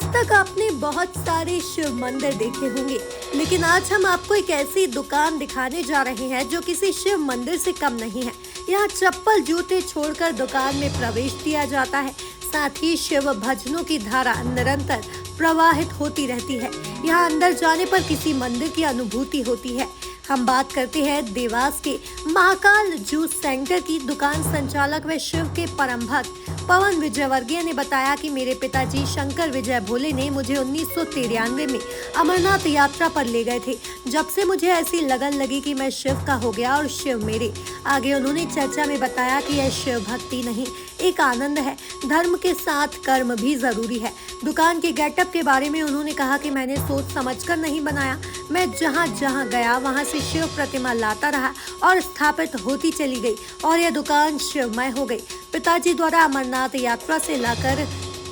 आज तक आपने बहुत सारे शिव मंदिर देखे होंगे, लेकिन आज हम आपको एक ऐसी दुकान दिखाने जा रहे हैं जो किसी शिव मंदिर से कम नहीं है। यहाँ चप्पल जूते छोड़कर दुकान में प्रवेश दिया जाता है। साथ ही शिव भजनों की धारा निरंतर प्रवाहित होती रहती है। यहाँ अंदर जाने पर किसी मंदिर की अनुभूति होती है। हम बात करते हैं देवास के महाकाल जूस सेंटर की। दुकान संचालक व शिव के परम भक्त पवन विजयवर्गीय ने बताया कि मेरे पिताजी शंकर विजय भोले ने मुझे 1993 में अमरनाथ यात्रा पर ले गए थे। जब से मुझे ऐसी लगन लगी कि मैं शिव का हो गया और शिव मेरे। आगे उन्होंने चर्चा में बताया कि यह शिव भक्ति नहीं, एक आनंद है। धर्म के साथ कर्म भी जरूरी है। दुकान के गेटअप के बारे में उन्होंने कहा कि मैंने सोच समझकर नहीं बनाया। मैं जहाँ जहाँ गया वहाँ से शिव प्रतिमा लाता रहा और स्थापित होती चली गई और यह दुकान शिवमय हो गई। पिताजी द्वारा अमरनाथ यात्रा से लाकर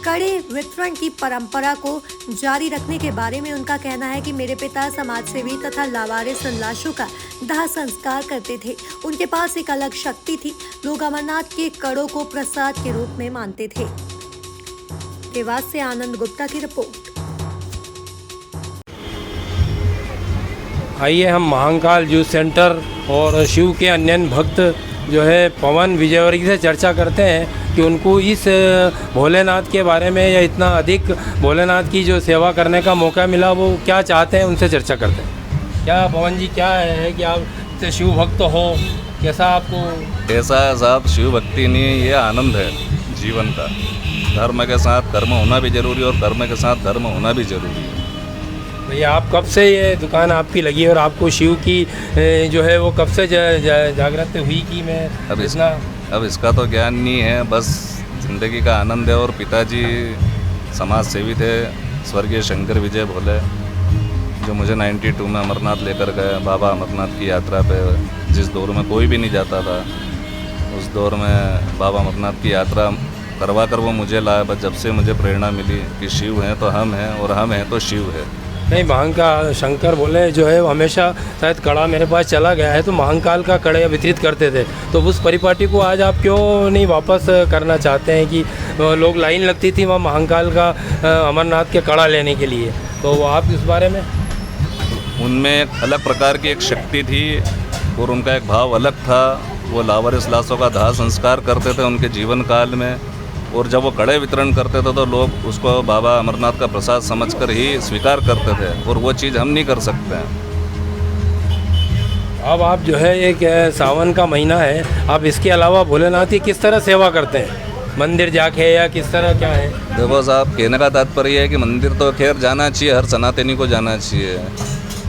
कड़े वितरण की परंपरा को जारी रखने के बारे में उनका कहना है कि मेरे पिता समाज सेवी तथा लावारिस लाशों का दाह संस्कार करते थे। उनके पास एक अलग शक्ति थी। लोग अमरनाथ के कड़ों को प्रसाद के रूप में मानते थे। देवास से आनंद गुप्ता की रिपोर्ट। आइए हम महाकाल जूस सेंटर और शिव के अन्य भक्त जो है पवन विजयवर्गीय से चर्चा करते हैं कि उनको इस भोलेनाथ के बारे में या इतना अधिक भोलेनाथ की जो सेवा करने का मौका मिला वो क्या चाहते हैं, उनसे चर्चा करते हैं। क्या पवन जी, क्या है कि आप शिव भक्त हो, कैसा आपको? ऐसा साहब शिव भक्ति नहीं, ये आनंद है जीवन का। धर्म के साथ कर्म होना भी जरूरी और कर्म के साथ धर्म होना भी जरूरी है। भैया आप कब से ये दुकान आपकी लगी और आपको शिव की जो है वो कब से जागृत हुई कि मैं अब इसका तो ज्ञान नहीं है, बस जिंदगी का आनंद है। और पिताजी समाज सेवी थे, स्वर्गीय शंकर विजय भोले, जो मुझे 92 में अमरनाथ लेकर गए। बाबा अमरनाथ की यात्रा पे, जिस दौर में कोई भी नहीं जाता था, उस दौर में बाबा अमरनाथ की यात्रा करवा कर वो मुझे लाया। बस जब से मुझे प्रेरणा मिली कि शिव हैं तो हम हैं और हम हैं तो शिव है। नहीं, महाकाल शंकर भोले जो है वो हमेशा शायद कड़ा मेरे पास चला गया है तो महाकाल का कड़े वितरित करते थे, तो उस परिपाटी को आज आप क्यों नहीं वापस करना चाहते हैं कि लोग लाइन लगती थी वहाँ महाकाल का अमरनाथ के कड़ा लेने के लिए, तो आप इस बारे में? उनमें एक अलग प्रकार की एक शक्ति थी और उनका एक भाव अलग था। वो लावारिस लाशों का दाह संस्कार करते थे उनके जीवन काल में, और जब वो कड़े वितरण करते थे तो लोग उसको बाबा अमरनाथ का प्रसाद समझकर ही स्वीकार करते थे, और वो चीज़ हम नहीं कर सकते हैं। अब आप जो है एक सावन का महीना है, आप इसके अलावा भोलेनाथ की किस तरह सेवा करते हैं? मंदिर जाके या किस तरह, क्या है? देखो साहब, कहने का तात्पर्य है कि मंदिर तो खैर जाना चाहिए, हर सनातनी को जाना चाहिए,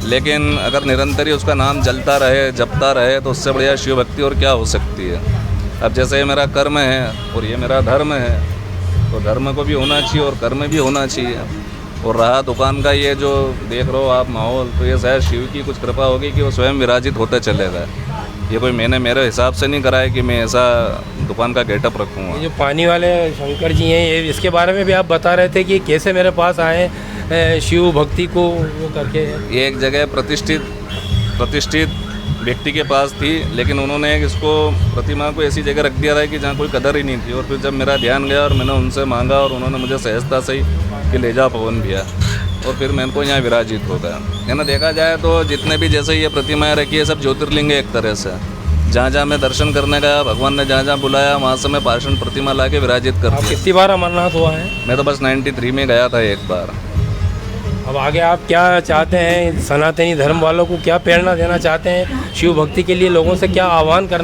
लेकिन अगर निरंतर ही उसका नाम जलता रहे, जपता रहे, तो उससे बढ़िया शिव भक्ति और क्या हो सकती है। अब जैसे ये मेरा कर्म है और ये मेरा धर्म है, तो धर्म को भी होना चाहिए और कर्म भी होना चाहिए। और रहा दुकान का ये जो देख रहे हो आप माहौल, तो ये शायद शिव की कुछ कृपा होगी कि वो स्वयं विराजित होते चलेगा। ये कोई मैंने मेरे हिसाब से नहीं करा है कि मैं ऐसा दुकान का गेटअप रखूँगा। ये जो पानी वाले शंकर जी हैं, ये इसके बारे में भी आप बता रहे थे कि कैसे मेरे पास आए शिव भक्ति को वो करके। ये एक जगह प्रतिष्ठित व्यक्ति के पास थी, लेकिन उन्होंने इसको प्रतिमा को ऐसी जगह रख दिया था कि जहाँ कोई कदर ही नहीं थी। और फिर जब मेरा ध्यान गया और मैंने उनसे मांगा और उन्होंने मुझे सहजता से ही कि ले जाओ पवन भैया, और फिर मैंने को यहाँ विराजित हो गया। है ना, देखा जाए तो जितने भी जैसे ये प्रतिमाएँ रखी है सब ज्योतिर्लिंग है एक तरह से। जहाँ जहाँ मैं दर्शन करने गया, भगवान ने जहाँ जहाँ बुलाया वहाँ से मैं पाषाण प्रतिमा ला के विराजित कर दिया। कितनी बार अमरनाथ हुआ है? मैं तो बस 93 में गया था एक बार। अब आगे आप क्या चाहते हैं? सनातनी धर्म वालों को क्या प्रेरणा देना चाहते हैं? शिव भक्ति के लिए लोगों से क्या आह्वान करना